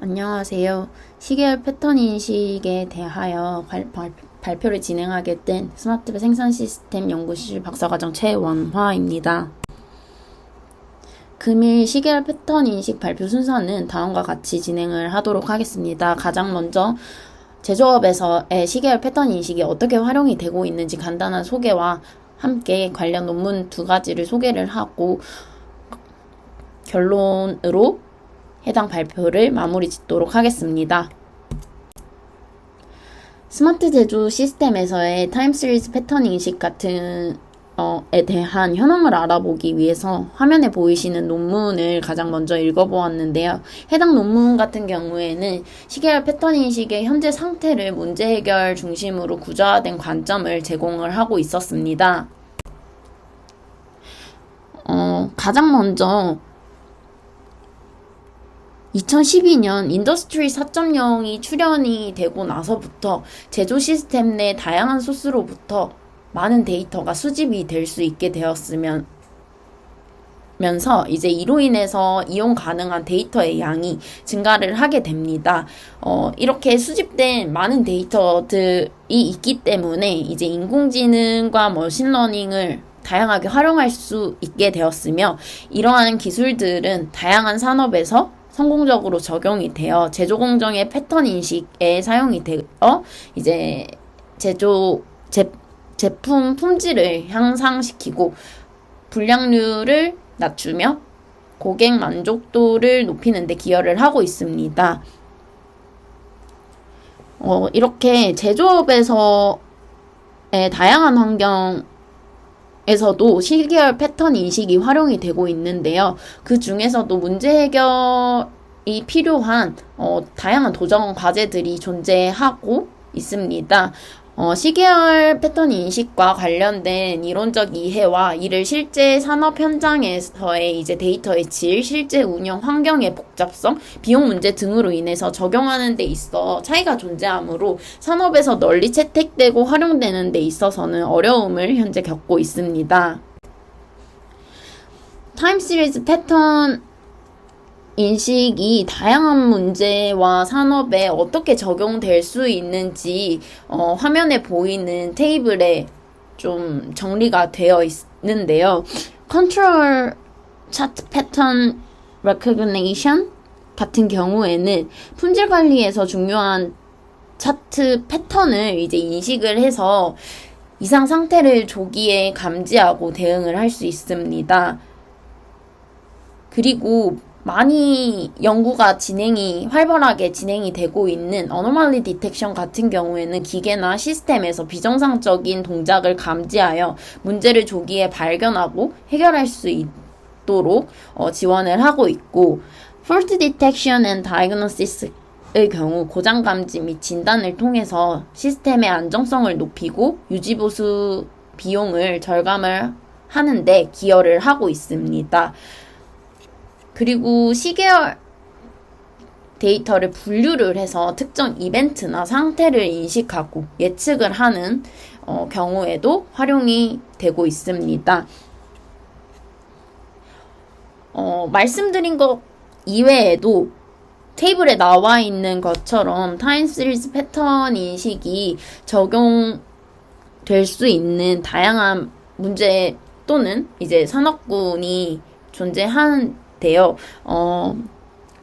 안녕하세요. 시계열 패턴 인식에 대하여 발표를 진행하게 된 스마트 생산 시스템 연구실 박사과정 최원화입니다. 금일 시계열 패턴 인식 발표 순서는 다음과 같이 진행을 하도록 하겠습니다. 가장 먼저 제조업에서의 시계열 패턴 인식이 어떻게 활용이 되고 있는지 간단한 소개와 함께 관련 논문 2가지를 소개를 하고 결론으로 해당 발표를 마무리 짓도록 하겠습니다. 스마트 제조 시스템에서의 타임 시리즈 패턴 인식 같은 에 대한 현황을 알아보기 위해서 화면에 보이시는 논문을 가장 먼저 읽어보았는데요. 해당 논문 같은 경우에는 시계열 패턴 인식의 현재 상태를 문제 해결 중심으로 구조화된 관점을 제공을 하고 있었습니다. 가장 먼저 2012년 인더스트리 4.0이 출현이 되고 나서부터 제조 시스템 내 다양한 소스로부터 많은 데이터가 수집이 될 수 있게 되었으면서 이제 이로 인해서 이용 가능한 데이터의 양이 증가를 하게 됩니다. 이렇게 수집된 많은 데이터들이 있기 때문에 이제 인공지능과 머신러닝을 다양하게 활용할 수 있게 되었으며, 이러한 기술들은 다양한 산업에서 성공적으로 적용이 되어 제조 공정의 패턴 인식에 사용이 되어 이제 제품 품질을 향상시키고 불량률을 낮추며 고객 만족도를 높이는 데 기여를 하고 있습니다. 이렇게 제조업에서의 다양한 환경에서도 시계열 패턴 인식이 활용이 되고 있는데요. 그 중에서도 문제 해결이 필요한 다양한 도전 과제들이 존재하고 있습니다. 시계열 패턴 인식과 관련된 이론적 이해와 이를 실제 산업 현장에서의 이제 데이터의 질, 실제 운영 환경의 복잡성, 비용 문제 등으로 인해서 적용하는 데 있어 차이가 존재하므로 산업에서 널리 채택되고 활용되는 데 있어서는 어려움을 현재 겪고 있습니다. 타임 시리즈 패턴 인식이 다양한 문제와 산업에 어떻게 적용될 수 있는지 화면에 보이는 테이블에 좀 정리가 되어 있는데요. Control Chart Pattern Recognition 같은 경우에는 품질 관리에서 중요한 차트 패턴을 이제 인식을 해서 이상 상태를 조기에 감지하고 대응을 할 수 있습니다. 그리고 많이 연구가 활발하게 진행이 되고 있는 Anomaly Detection 같은 경우에는 기계나 시스템에서 비정상적인 동작을 감지하여 문제를 조기에 발견하고 해결할 수 있도록 지원을 하고 있고, Fault Detection and Diagnosis의 경우 고장 감지 및 진단을 통해서 시스템의 안정성을 높이고 유지보수 비용을 절감을 하는데 기여를 하고 있습니다. 그리고 시계열 데이터를 분류를 해서 특정 이벤트나 상태를 인식하고 예측을 하는 경우에도 활용이 되고 있습니다. 말씀드린 것 이외에도 테이블에 나와 있는 것처럼 타임 시리즈 패턴 인식이 적용될 수 있는 문제 또는 이제 산업군이 존재하는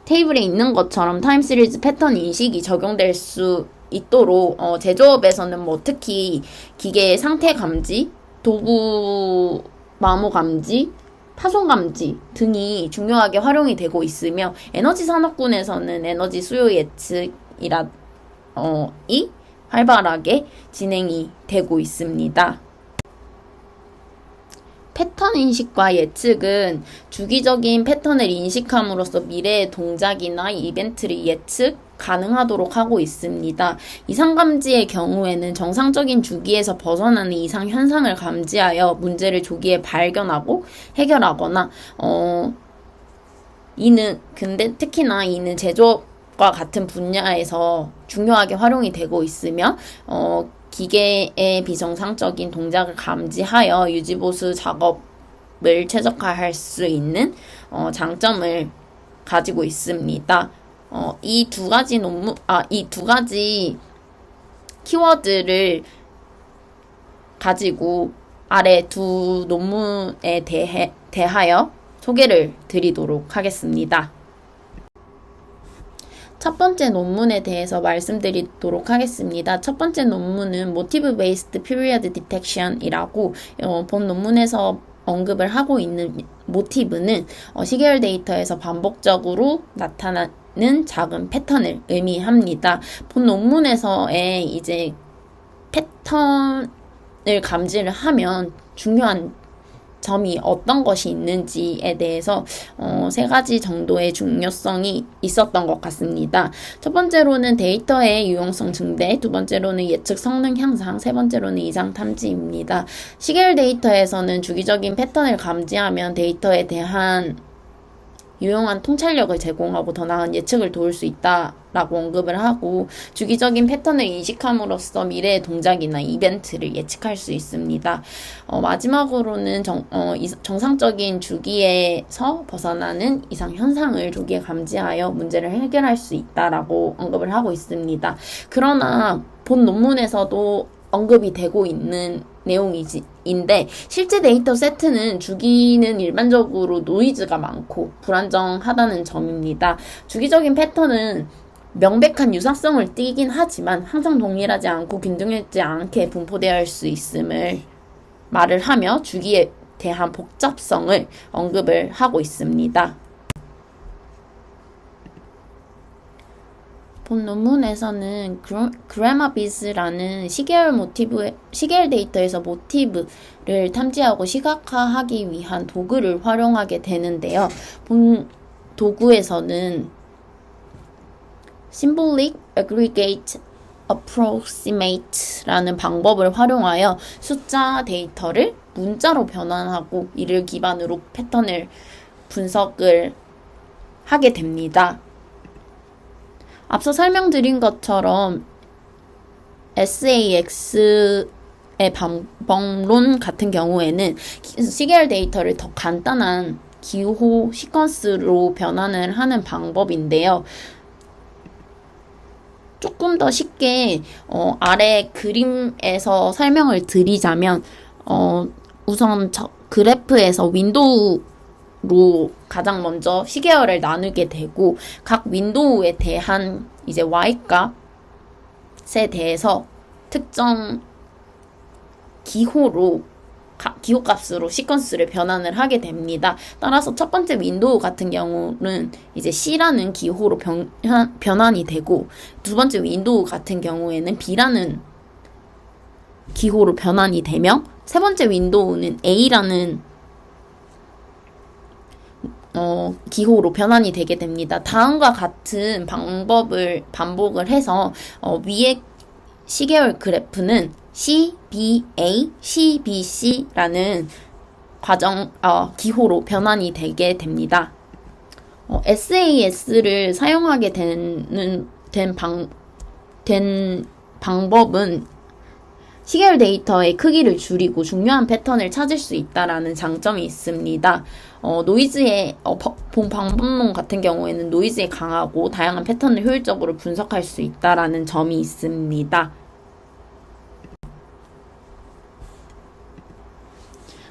테이블에 있는 것처럼 타임 시리즈 패턴 인식이 적용될 수 있도록 제조업에서는 특히 기계의 상태 감지, 도구 마모 감지, 파손 감지 등이 중요하게 활용이 되고 있으며, 에너지 산업군에서는 에너지 수요 예측이 활발하게 진행이 되고 있습니다. 패턴 인식과 예측은 주기적인 패턴을 인식함으로써 미래의 동작이나 이벤트를 예측 가능하도록 하고 있습니다. 이상 감지의 경우에는 정상적인 주기에서 벗어나는 이상 현상을 감지하여 문제를 조기에 발견하고 해결하거나 근데 특히나 이는 제조업과 같은 분야에서 중요하게 활용이 되고 있으며 기계의 비정상적인 동작을 감지하여 유지보수 작업을 최적화할 수 있는 장점을 가지고 있습니다. 이 두 가지 이 두 가지 키워드를 가지고 아래 두 논문에 대하여 소개를 드리도록 하겠습니다. 첫 번째 논문에 대해서 말씀드리도록 하겠습니다. 첫 번째 논문은 Motive Based Period Detection이라고 본 논문에서 언급을 하고 있는 모티브는 시계열 데이터에서 반복적으로 나타나는 작은 패턴을 의미합니다. 본 논문에서의 이제 패턴을 감지를 하면 중요한 점이 어떤 것이 있는지에 대해서 세 가지 정도의 중요성이 있었던 것 같습니다. 첫 번째로는 데이터의 유용성 증대, 두 번째로는 예측 성능 향상, 세 번째로는 이상 탐지입니다. 시계열 데이터에서는 주기적인 패턴을 감지하면 데이터에 대한 유용한 통찰력을 제공하고 더 나은 예측을 도울 수 있다라고 언급을 하고 주기적인 패턴을 인식함으로써 미래의 동작이나 이벤트를 예측할 수 있습니다. 마지막으로는 정상적인 주기에서 벗어나는 이상 현상을 조기에 감지하여 문제를 해결할 수 있다라고 언급을 하고 있습니다. 그러나 본 논문에서도 언급이 되고 있는 내용인데 실제 데이터 세트는 주기는 일반적으로 노이즈가 많고 불안정하다는 점입니다. 주기적인 패턴은 명백한 유사성을 띠긴 하지만 항상 동일하지 않고 균등하지 않게 분포되어 할 수 있음을 말을 하며 주기에 대한 복잡성을 언급을 하고 있습니다. 본 논문에서는 그래마비즈라는 시계열 데이터에서 모티브를 탐지하고 시각화하기 위한 도구를 활용하게 되는데요. 본 도구에서는 Symbolic Aggregate Approximate라는 방법을 활용하여 숫자 데이터를 문자로 변환하고 이를 기반으로 패턴을 분석을 하게 됩니다. 앞서 설명드린 것처럼 SAX의 방법론 같은 경우에는 시계열 데이터를 더 간단한 기호 시퀀스로 변환을 하는 방법인데요. 조금 더 쉽게 아래 그림에서 설명을 드리자면 우선 그래프에서 윈도우 로 가장 먼저 시계열을 나누게 되고 각 윈도우에 대한 이제 y값에 대해서 특정 기호값으로 시퀀스를 변환을 하게 됩니다. 따라서 첫 번째 윈도우 같은 경우는 이제 C라는 기호로 변환이 되고 두 번째 윈도우 같은 경우에는 B라는 기호로 변환이 되며 세 번째 윈도우는 A라는 기호로 변환이 되게 됩니다. 다음과 같은 방법을 반복을 해서 위의 시계열 그래프는 CBA, CBC라는 기호로 변환이 되게 됩니다. SAS를 사용하게 된 방법은 시계열 데이터의 크기를 줄이고 중요한 패턴을 찾을 수 있다라는 장점이 있습니다. 본 방법론 같은 경우에는 노이즈에 강하고 다양한 패턴을 효율적으로 분석할 수 있다라는 점이 있습니다.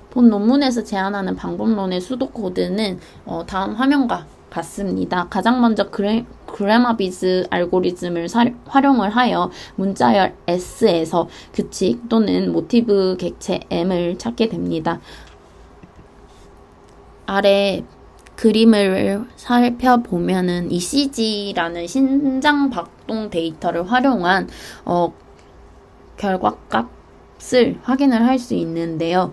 본 논문에서 제안하는 방법론의 수도 코드는 다음 화면과 같습니다. 가장 먼저 그래마비즈 알고리즘을 활용을 하여 문자열 S에서 규칙 또는 모티브 객체 M을 찾게 됩니다. 아래 그림을 살펴보면은 ECG라는 심장 박동 데이터를 활용한 결과값을 확인을 할 수 있는데요.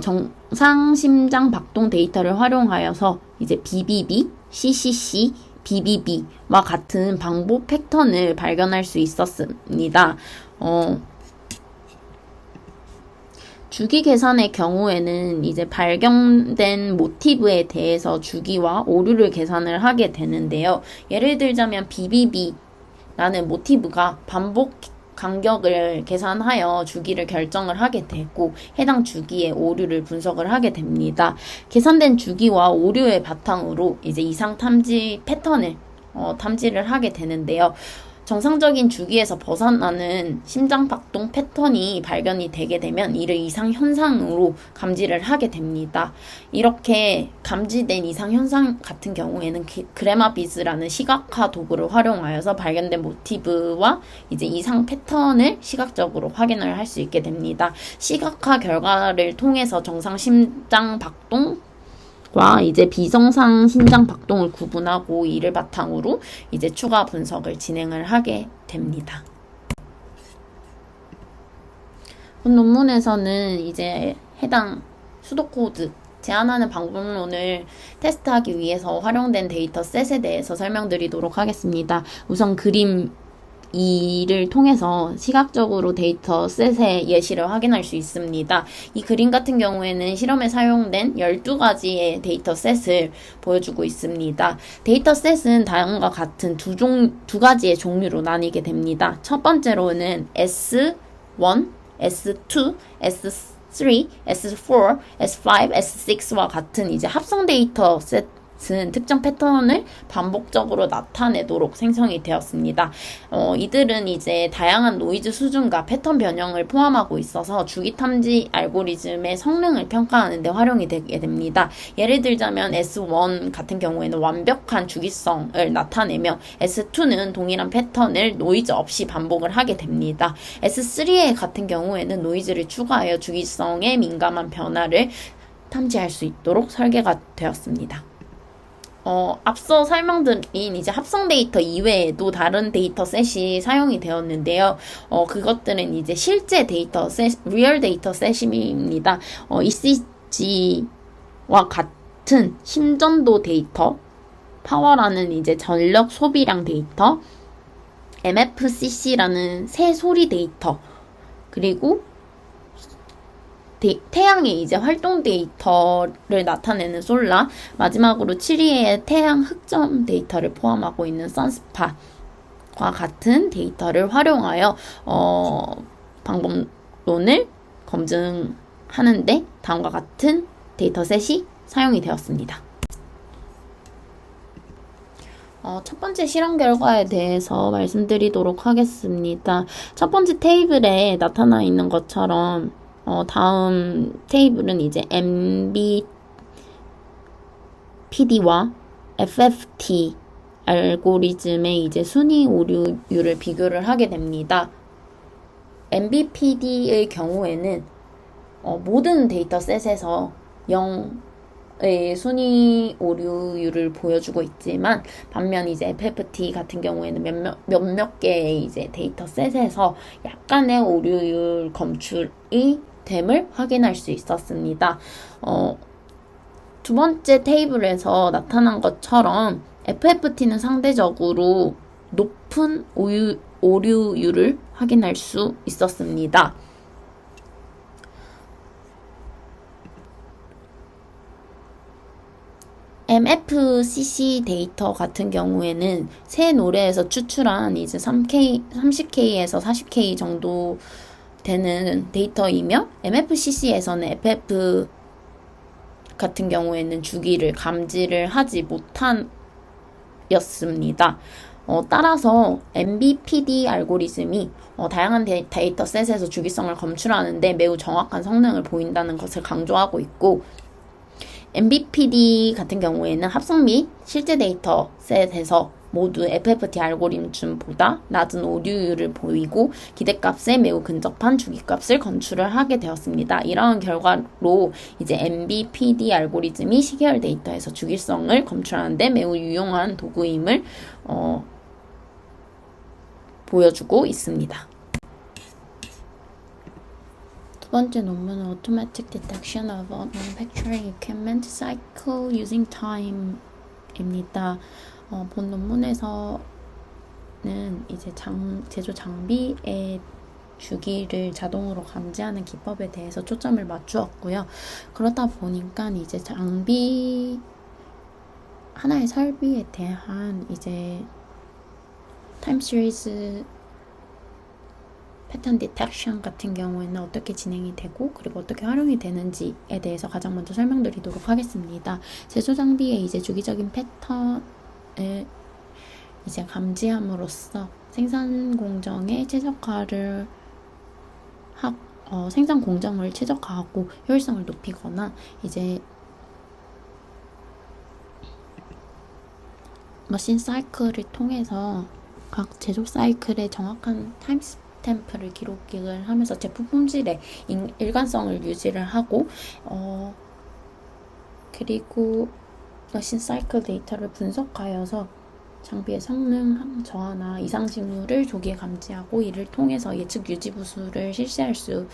정상 심장 박동 데이터를 활용하여서 이제 BBB, CCC, BBB와 같은 반복 패턴을 발견할 수 있었습니다. 주기 계산의 경우에는 이제 발견된 모티브에 대해서 주기와 오류를 계산을 하게 되는데요. 예를 들자면 BBB라는 모티브가 반복 간격을 계산하여 주기를 결정을 하게 되고 해당 주기의 오류를 분석을 하게 됩니다. 계산된 주기와 오류의 바탕으로 이제 이상 탐지 패턴을 탐지를 하게 되는데요. 정상적인 주기에서 벗어나는 심장박동 패턴이 발견이 되게 되면 이를 이상현상으로 감지를 하게 됩니다. 이렇게 감지된 이상현상 같은 경우에는 그래마비즈라는 시각화 도구를 활용하여서 발견된 모티브와 이제 이상 패턴을 시각적으로 확인을 할 수 있게 됩니다. 시각화 결과를 통해서 정상 심장박동 과 이제 비정상 심장 박동을 구분하고 이를 바탕으로 이제 추가 분석을 진행을 하게 됩니다. 본 논문에서는 이제 해당 수도코드 제한하는 방법론을 테스트하기 위해서 활용된 데이터셋에 대해서 설명드리도록 하겠습니다. 우선 그림 2를 통해서 시각적으로 데이터셋의 예시를 확인할 수 있습니다. 이 그림 같은 경우에는 실험에 사용된 12가지의 데이터셋을 보여주고 있습니다. 데이터셋은 다음과 같은 두 가지의 종류로 나뉘게 됩니다. 첫 번째로는 S1, S2, S3, S4, S5, S6와 같은 이제 합성 데이터셋 특정 패턴을 반복적으로 나타내도록 생성이 되었습니다. 이들은 이제 다양한 노이즈 수준과 패턴 변형을 포함하고 있어서 주기 탐지 알고리즘의 성능을 평가하는 데 활용이 되게 됩니다. 예를 들자면 S1 같은 경우에는 완벽한 주기성을 나타내며 S2는 동일한 패턴을 노이즈 없이 반복을 하게 됩니다. S3 같은 경우에는 노이즈를 추가하여 주기성에 민감한 변화를 탐지할 수 있도록 설계가 되었습니다. 앞서 설명드린 이제 합성 데이터 이외에도 다른 데이터셋이 사용이 되었는데요. 그것들은 이제 실제 데이터셋, 리얼 데이터셋입니다. ECG와 같은 심전도 데이터, 파워라는 이제 전력 소비량 데이터, MFCC라는 새소리 데이터, 그리고 태양의 이제 활동 데이터를 나타내는 솔라, 마지막으로 7위의 태양 흑점 데이터를 포함하고 있는 선스파와 같은 데이터를 활용하여 방법론을 검증하는데 다음과 같은 데이터셋이 사용이 되었습니다. 첫 번째 실험 결과에 대해서 말씀드리도록 하겠습니다. 첫 번째 테이블에 나타나 있는 것처럼 다음 테이블은 이제 MBPD와 FFT 알고리즘의 이제 순위 오류율을 비교를 하게 됩니다. MBPD의 경우에는 모든 데이터셋에서 0의 순위 오류율을 보여주고 있지만 반면 이제 FFT 같은 경우에는 몇몇 개의 이제 데이터셋에서 약간의 오류율 검출이 됨을 확인할 수 있었습니다. 두 번째 테이블에서 나타난 것처럼 FFT는 상대적으로 높은 오류율을 확인할 수 있었습니다. MFCC 데이터 같은 경우에는 새 노래에서 추출한 이제 30K에서 40K 정도 되는 데이터이며 MFCC에서는 FF 같은 경우에는 주기를 감지를 하지 못하였습니다. 따라서 MBPD 알고리즘이 다양한 데이터셋에서 주기성을 검출하는데 매우 정확한 성능을 보인다는 것을 강조하고 있고, MBPD 같은 경우에는 합성 및 실제 데이터셋에서 모두 FFT 알고리즘보다 낮은 오류율을 보이고 기대값에 매우 근접한 주기값을 검출을 하게 되었습니다. 이러한 결과로 이제 MBPD 알고리즘이 시계열 데이터에서 주기성을 검출하는 데 매우 유용한 도구임을 보여주고 있습니다. 두 번째 논문은 Automatic Detection of Manufacturing Equipment Cycle Using Time입니다. 본 논문에서는 이제 제조 장비의 주기를 자동으로 감지하는 기법에 대해서 초점을 맞추었고요. 그러다 보니까 이제 장비 하나의 설비에 대한 이제 타임 시리즈 패턴 디텍션 같은 경우에는 어떻게 진행이 되고 그리고 어떻게 활용이 되는지에 대해서 가장 먼저 설명드리도록 하겠습니다. 제조 장비의 이제 주기적인 패턴을 이제 감지함으로써 생산 공정의 최적화를 생산 공정을 최적화하고 효율성을 높이거나 이제 머신 사이클을 통해서 각 제조 사이클의 정확한 타임 스탬프를 기록을 하면서 제품 품질의 일관성을 유지를 하고 그리고 머신 사이클 데이터를 분석하여서 장비의 성능 저하나 이상 징후를 조기에 감지하고 이를 통해서 예측 유지 부수를 실시할 수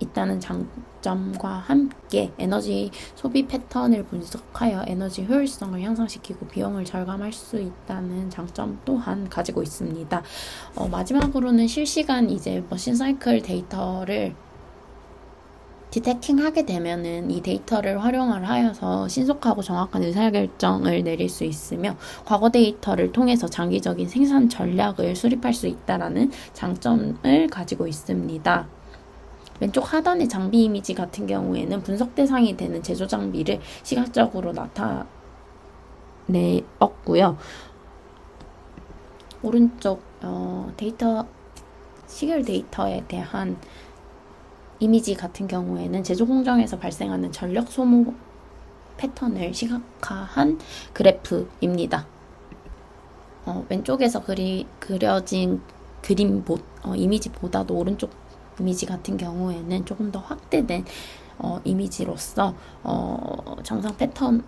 있다는 장점과 함께 에너지 소비 패턴을 분석하여 에너지 효율성을 향상시키고 비용을 절감할 수 있다는 장점 또한 가지고 있습니다. 마지막으로는 실시간 이제 머신 사이클 데이터를 디텍팅하게 되면은 이 데이터를 활용을 하여서 신속하고 정확한 의사결정을 내릴 수 있으며 과거 데이터를 통해서 장기적인 생산 전략을 수립할 수 있다라는 장점을 가지고 있습니다. 왼쪽 하단의 장비 이미지 같은 경우에는 분석 대상이 되는 제조 장비를 시각적으로 나타내었고요. 오른쪽 시계 데이터에 대한 이미지 같은 경우에는 제조 공정에서 발생하는 전력 소모 패턴을 시각화한 그래프입니다. 왼쪽에서 그려진 이미지보다도 오른쪽 이미지 같은 경우에는 조금 더 확대된 이미지로서 정상 패턴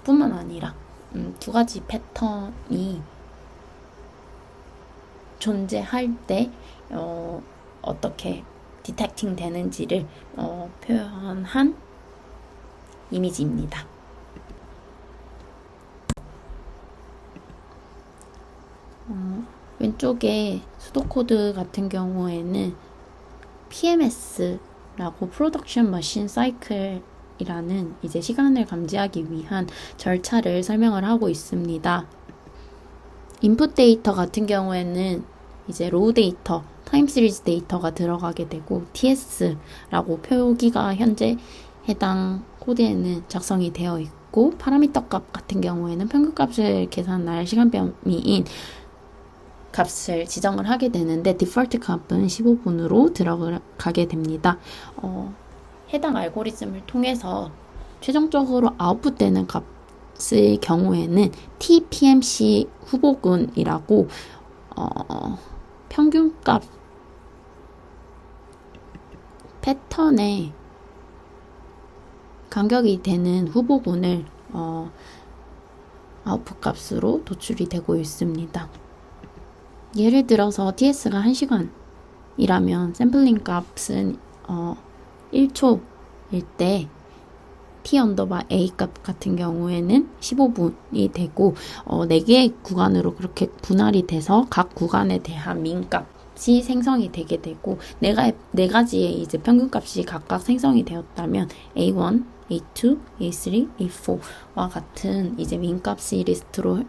뿐만 아니라 두 가지 패턴이 존재할 때 어떻게 디텍팅 되는지를 표현한 이미지입니다. 왼쪽에 수도 코드 같은 경우에는 PMS라고 Production Machine Cycle이라는 이제 시간을 감지하기 위한 절차를 설명을 하고 있습니다. 인풋 데이터 같은 경우에는 이제 로우 데이터, 타임 시리즈 데이터가 들어가게 되고 TS라고 표기가 현재 해당 코드에는 작성이 되어 있고 파라미터 값 같은 경우에는 평균 값을 계산할 시간 범위인 값을 지정을 하게 되는데 디폴트 값은 15분으로 들어가게 됩니다. 해당 알고리즘을 통해서 최종적으로 아웃풋되는 값의 경우에는 TPMC 후보군이라고 평균값 패턴의 간격이 되는 후보군을 아웃풋 값으로 도출이 되고 있습니다. 예를 들어서 TS가 1시간이라면 샘플링 값은 1초일 때 T_A 값 같은 경우에는 15분이 되고 4개의 구간으로 그렇게 분할이 돼서 각 구간에 대한 민값이 생성이 되게 되고 네 가지의 이제 평균값이 각각 생성이 되었다면 A1, A2, A3, A4와 같은 이제 민값이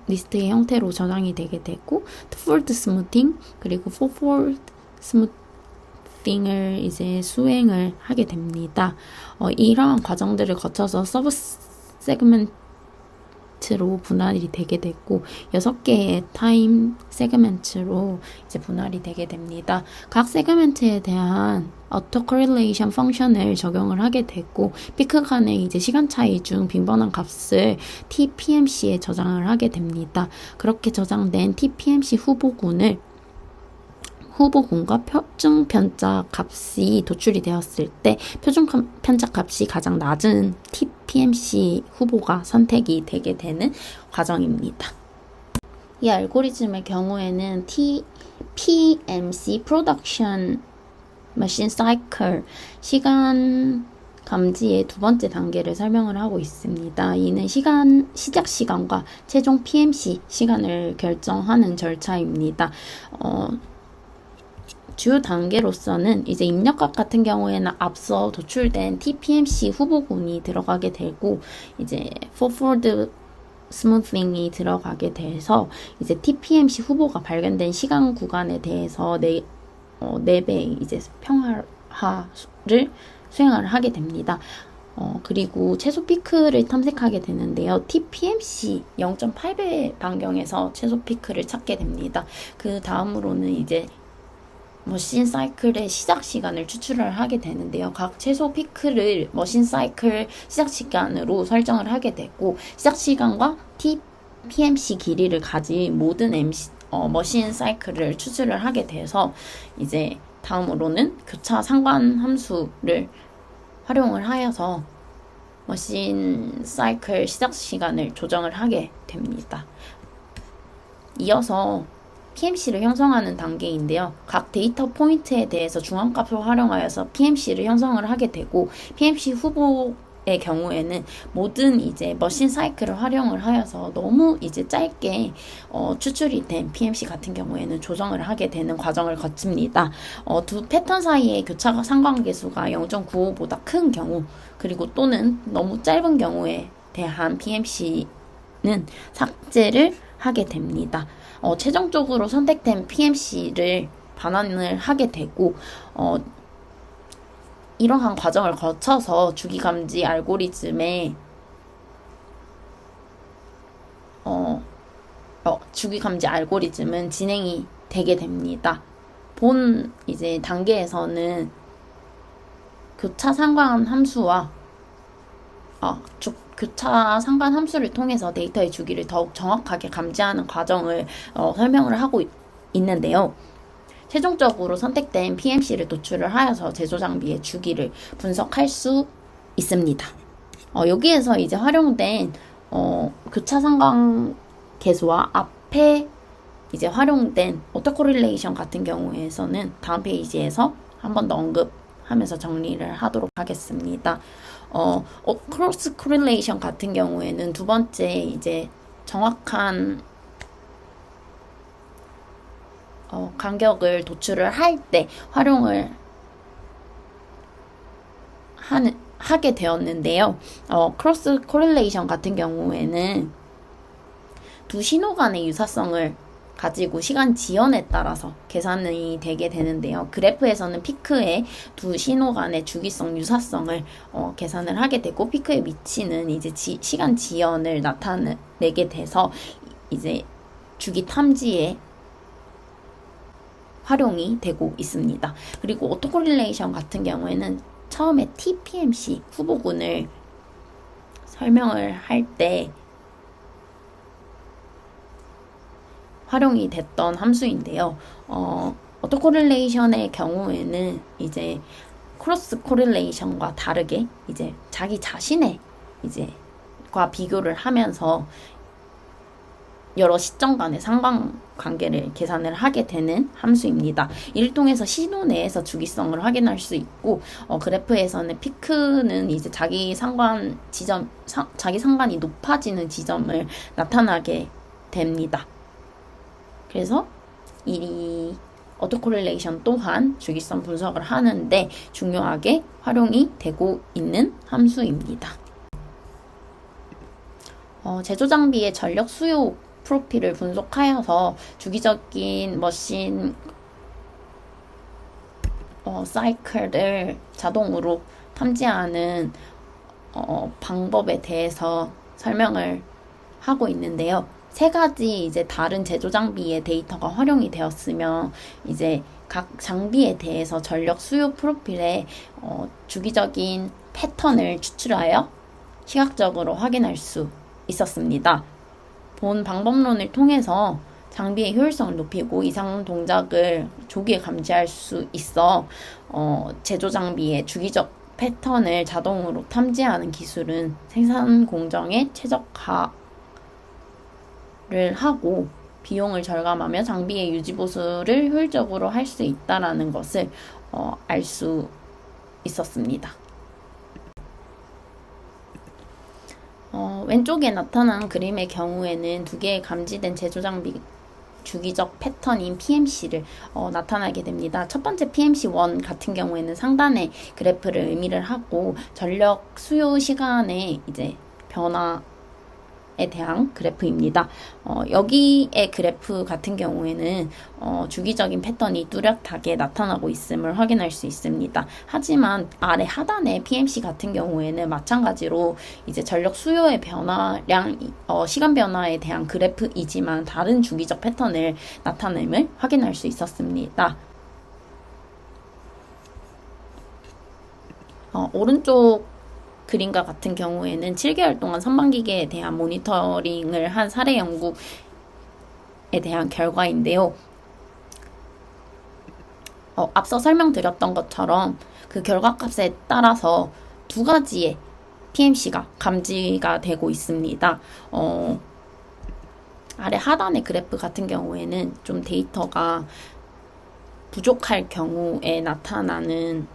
리스트의 형태로 저장이 되게 되고 투폴드 스무팅 그리고 포폴드 스무팅을 이제 수행을 하게 됩니다. 이러한 과정들을 거쳐서 서브 세그멘트로 분할이 되게 됐고 6개의 타임 세그멘트로 이제 분할이 되게 됩니다. 각 세그멘트에 대한 auto correlation 펑션을 적용을 하게 됐고 피크 간의 이제 시간 차이 중 빈번한 값을 TPMC에 저장을 하게 됩니다. 그렇게 저장된 TPMC 후보군과 표준 편차 값이 도출이 되었을 때 표준 편차 값이 가장 낮은 TPMC 후보가 선택이 되게 되는 과정입니다. 이 알고리즘의 경우에는 PMC Production Machine Cycle 시간 감지의 두 번째 단계를 설명을 하고 있습니다. 이는 시작 시간과 최종 PMC 시간을 결정하는 절차입니다. 주요 단계로서는 이제 입력값 같은 경우에는 앞서 도출된 TPMC 후보군이 들어가게 되고 이제 forward smoothing이 들어가게 돼서 이제 TPMC 후보가 발견된 시간 구간에 대해서 4배 이제 평화를 수행을 하게 됩니다. 그리고 최소 피크를 탐색하게 되는데요. TPMC 0.8배 반경에서 최소 피크를 찾게 됩니다. 그 다음으로는 이제 머신 사이클의 시작 시간을 추출을 하게 되는데요. 각 최소 피크를 머신 사이클 시작 시간으로 설정을 하게 되고, 시작 시간과 TPMC 길이를 가진 모든 머신 사이클을 추출을 하게 돼서 이제 다음으로는 교차 상관 함수를 활용을 하여서 머신 사이클 시작 시간을 조정을 하게 됩니다. 이어서 PMC를 형성하는 단계인데요. 각 데이터 포인트에 대해서 중앙값을 활용하여서 PMC를 형성을 하게 되고, PMC 후보의 경우에는 모든 이제 머신 사이클을 활용을 하여서 너무 이제 짧게 추출이 된 PMC 같은 경우에는 조정을 하게 되는 과정을 거칩니다. 두 패턴 사이의 교차 상관계수가 0.95보다 큰 경우, 그리고 또는 너무 짧은 경우에 대한 PMC는 삭제를 하게 됩니다. 최종적으로 선택된 PMC를 반환을 하게 되고, 이러한 과정을 거쳐서 주기감지 알고리즘의 주기감지 알고리즘은 진행이 되게 됩니다. 본 이제 단계에서는 교차 상관 함수와 교차 상관 함수를 통해서 데이터의 주기를 더욱 정확하게 감지하는 과정을 설명을 하고 있는데요. 최종적으로 선택된 PMC를 도출을 하여서 제조 장비의 주기를 분석할 수 있습니다. 여기에서 이제 활용된 교차 상관 계수와 앞에 이제 활용된 오토코릴레이션 같은 경우에서는 다음 페이지에서 한 번 더 언급하면서 정리를 하도록 하겠습니다. 크로스 코릴레이션 같은 경우에는 두 번째 이제 정확한 간격을 도출을 할 때 활용을 하게 되었는데요. 크로스 코릴레이션 같은 경우에는 두 신호 간의 유사성을 가지고 시간 지연에 따라서 계산이 되게 되는데요. 그래프에서는 피크의 두 신호 간의 주기성 유사성을 계산을 하게 되고, 피크에 미치는 이제 시간 지연을 나타내게 돼서 이제 주기 탐지에 활용이 되고 있습니다. 그리고 오토코릴레이션 같은 경우에는 처음에 TPMC 후보군을 설명을 할 때 활용이 됐던 함수인데요. 오토코릴레이션의 경우에는 이제 크로스 코릴레이션과 다르게 이제 자기 자신의 과 비교를 하면서 여러 시점 간의 상관관계를 계산을 하게 되는 함수입니다. 이를 통해서 신호 내에서 주기성을 확인할 수 있고, 그래프에서는 피크는 이제 자기 상관이 높아지는 지점을 나타나게 됩니다. 그래서 이 오토코릴레이션 또한 주기성 분석을 하는데 중요하게 활용이 되고 있는 함수입니다. 제조 장비의 전력 수요 프로필을 분석하여서 주기적인 머신 사이클을 자동으로 탐지하는 방법에 대해서 설명을 하고 있는데요. 세 가지 이제 다른 제조 장비의 데이터가 활용이 되었으며, 이제 각 장비에 대해서 전력 수요 프로필의 주기적인 패턴을 추출하여 시각적으로 확인할 수 있었습니다. 본 방법론을 통해서 장비의 효율성을 높이고 이상 동작을 조기에 감지할 수 있어 제조 장비의 주기적 패턴을 자동으로 탐지하는 기술은 생산 공정에 최적화를 하고 비용을 절감하며 장비의 유지 보수를 효율적으로 할 수 있다라는 것을 알 수 있었습니다. 왼쪽에 나타난 그림의 경우에는 두 개의 감지된 제조 장비 주기적 패턴인 PMC를 나타나게 됩니다. 첫 번째 PMC1 같은 경우에는 상단의 그래프를 의미를 하고 전력 수요 시간의 이제 변화를 대한 그래프입니다. 여기의 그래프 같은 경우에는 주기적인 패턴이 뚜렷하게 나타나고 있음을 확인할 수 있습니다. 하지만 아래 하단의 PMC 같은 경우에는 마찬가지로 이제 전력 수요의 변화량, 시간 변화에 대한 그래프이지만 다른 주기적 패턴을 나타냄을 확인할 수 있었습니다. 오른쪽 그림과 같은 경우에는 7개월 동안 선반기계에 대한 모니터링을 한 사례 연구에 대한 결과인데요. 앞서 설명드렸던 것처럼 그 결과값에 따라서 두 가지의 PMC가 감지가 되고 있습니다. 아래 하단의 그래프 같은 경우에는 좀 데이터가 부족할 경우에 나타나는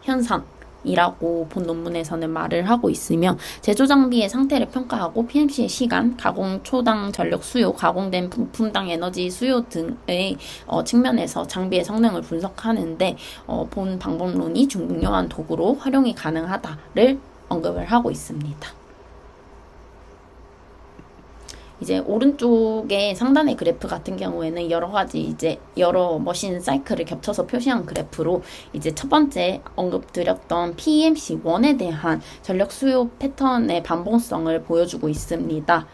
현상 이라고 본 논문에서는 말을 하고 있으며 제조 장비의 상태를 평가하고 PMC의 시간, 가공 초당 전력 수요, 가공된 부품당 에너지 수요 등의 측면에서 장비의 성능을 분석하는데 본 방법론이 중요한 도구로 활용이 가능하다를 언급을 하고 있습니다. 이제 오른쪽에 상단의 그래프 같은 경우에는 여러 가지 이제 여러 머신 사이클을 겹쳐서 표시한 그래프로 이제 첫 번째 언급드렸던 PMC1에 대한 전력 수요 패턴의 반복성을 보여주고 있습니다.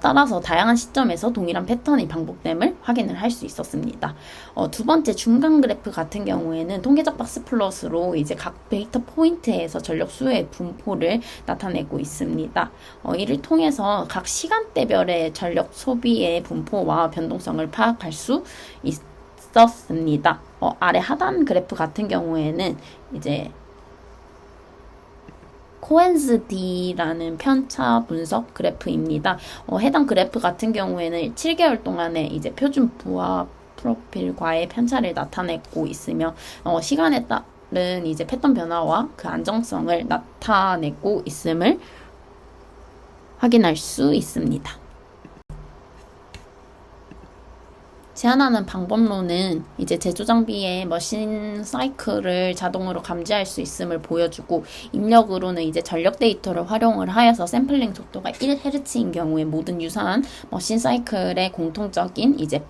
따라서 다양한 시점에서 동일한 패턴이 반복됨을 확인을 할 수 있었습니다. 두 번째 중간 그래프 같은 경우에는 통계적 박스 플롯으로 이제 각 데이터 포인트에서 전력 수요의 분포를 나타내고 있습니다. 이를 통해서 각 시간대별의 전력 소비의 분포와 변동성을 파악할 수 있었습니다. 아래 하단 그래프 같은 경우에는 이제 코엔즈 D라는 편차 분석 그래프입니다. 해당 그래프 같은 경우에는 7개월 동안의 이제 표준 부하 프로필과의 편차를 나타내고 있으며 시간에 따른 이제 패턴 변화와 그 안정성을 나타내고 있음을 확인할 수 있습니다. 제안하는 방법론은 이제 제조 장비의 머신 사이클을 자동으로 감지할 수 있음을 보여주고 입력으로는 이제 전력 데이터를 활용을 하여서 샘플링 속도가 1Hz인 경우에 모든 유사한 머신 사이클의 공통적인 이제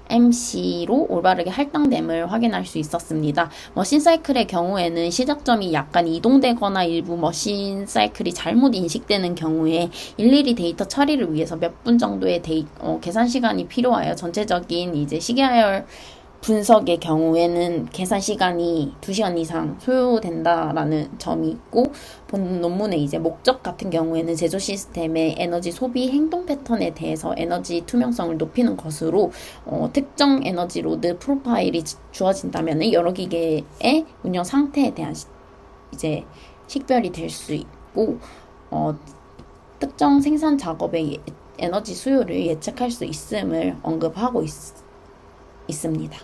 PMC로 올바르게 할당됨을 확인할 수 있었습니다. 머신 사이클의 경우에는 시작점이 약간 이동되거나 일부 머신 사이클이 잘못 인식되는 경우에 일일이 데이터 처리를 위해서 몇 분 정도의 계산 시간이 필요하여 전체적인 이제 시계열 분석의 경우에는 계산 시간이 2시간 이상 소요된다라는 점이 있고 본 논문의 이제 목적 같은 경우에는 제조 시스템의 에너지 소비 행동 패턴에 대해서 에너지 투명성을 높이는 것으로 특정 에너지 로드 프로파일이 주어진다면 여러 기계의 운영 상태에 대한 이제 식별이 될 수 있고 특정 생산 작업의 에너지 수요를 예측할 수 있음을 언급하고 있습니다.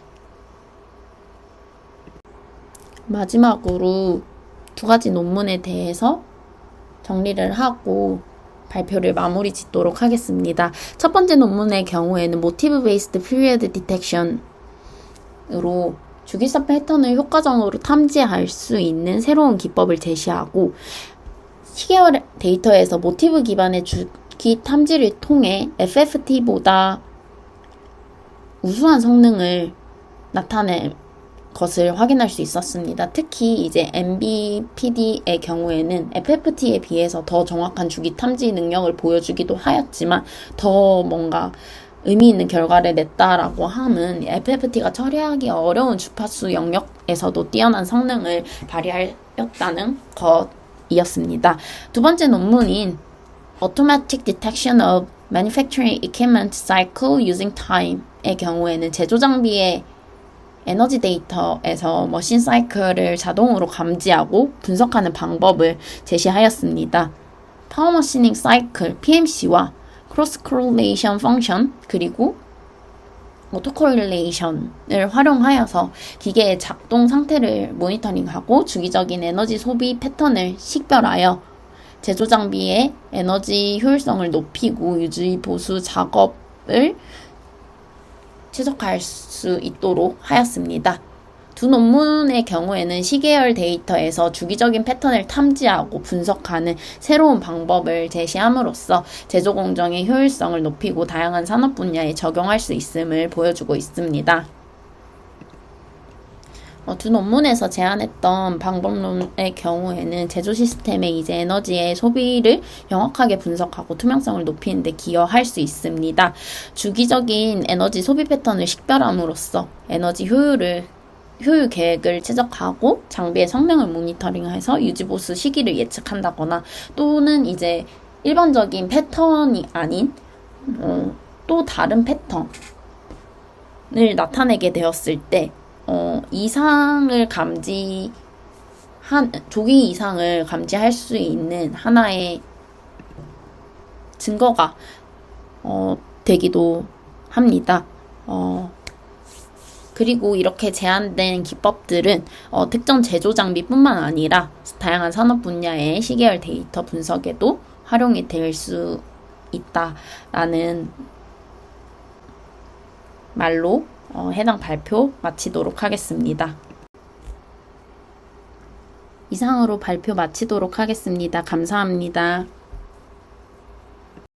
마지막으로 두 가지 논문에 대해서 정리를 하고 발표를 마무리 짓도록 하겠습니다. 첫 번째 논문의 경우에는 Motive Based Period Detection으로 주기성 패턴을 효과적으로 탐지할 수 있는 새로운 기법을 제시하고 시계열 데이터에서 모티브 기반의 주기 탐지를 통해 FFT보다 우수한 성능을 나타낼 것을 확인할 수 있었습니다. 특히 이제 MBPD의 경우에는 FFT에 비해서 더 정확한 주기 탐지 능력을 보여주기도 하였지만 더 뭔가 의미 있는 결과를 냈다라고 함은 FFT가 처리하기 어려운 주파수 영역에서도 뛰어난 성능을 발휘하였다는 것이었습니다. 두 번째 논문인 Automatic Detection of Manufacturing Equipment Cycle Using Time의 경우에는 제조 장비의 에너지 데이터에서 머신 사이클을 자동으로 감지하고 분석하는 방법을 제시하였습니다. 파워 머시닝 사이클 PMC와 크로스 코릴레이션 펑션 그리고 오토 코릴레이션을 활용하여서 기계의 작동 상태를 모니터링하고 주기적인 에너지 소비 패턴을 식별하여 제조 장비의 에너지 효율성을 높이고 유지 보수 작업을 최적화할 수 있도록 하였습니다. 두 논문의 경우에는 시계열 데이터에서 주기적인 패턴을 탐지하고 분석하는 새로운 방법을 제시함으로써 제조 공정의 효율성을 높이고 다양한 산업 분야에 적용할 수 있음을 보여주고 있습니다. 두 논문에서 제안했던 방법론의 경우에는 제조 시스템의 이제 에너지의 소비를 명확하게 분석하고 투명성을 높이는 데 기여할 수 있습니다. 주기적인 에너지 소비 패턴을 식별함으로써 에너지 효율 계획을 최적화하고 장비의 성능을 모니터링해서 유지보수 시기를 예측한다거나 또는 이제 일반적인 패턴이 아닌 또 다른 패턴을 나타내게 되었을 때 조기 이상을 감지할 수 있는 하나의 증거가 되기도 합니다. 그리고 이렇게 제안된 기법들은 특정 제조 장비뿐만 아니라 다양한 산업 분야의 시계열 데이터 분석에도 활용이 될 수 있다라는 말로 해당 발표 마치도록 하겠습니다. 이상으로 발표 마치도록 하겠습니다. 감사합니다.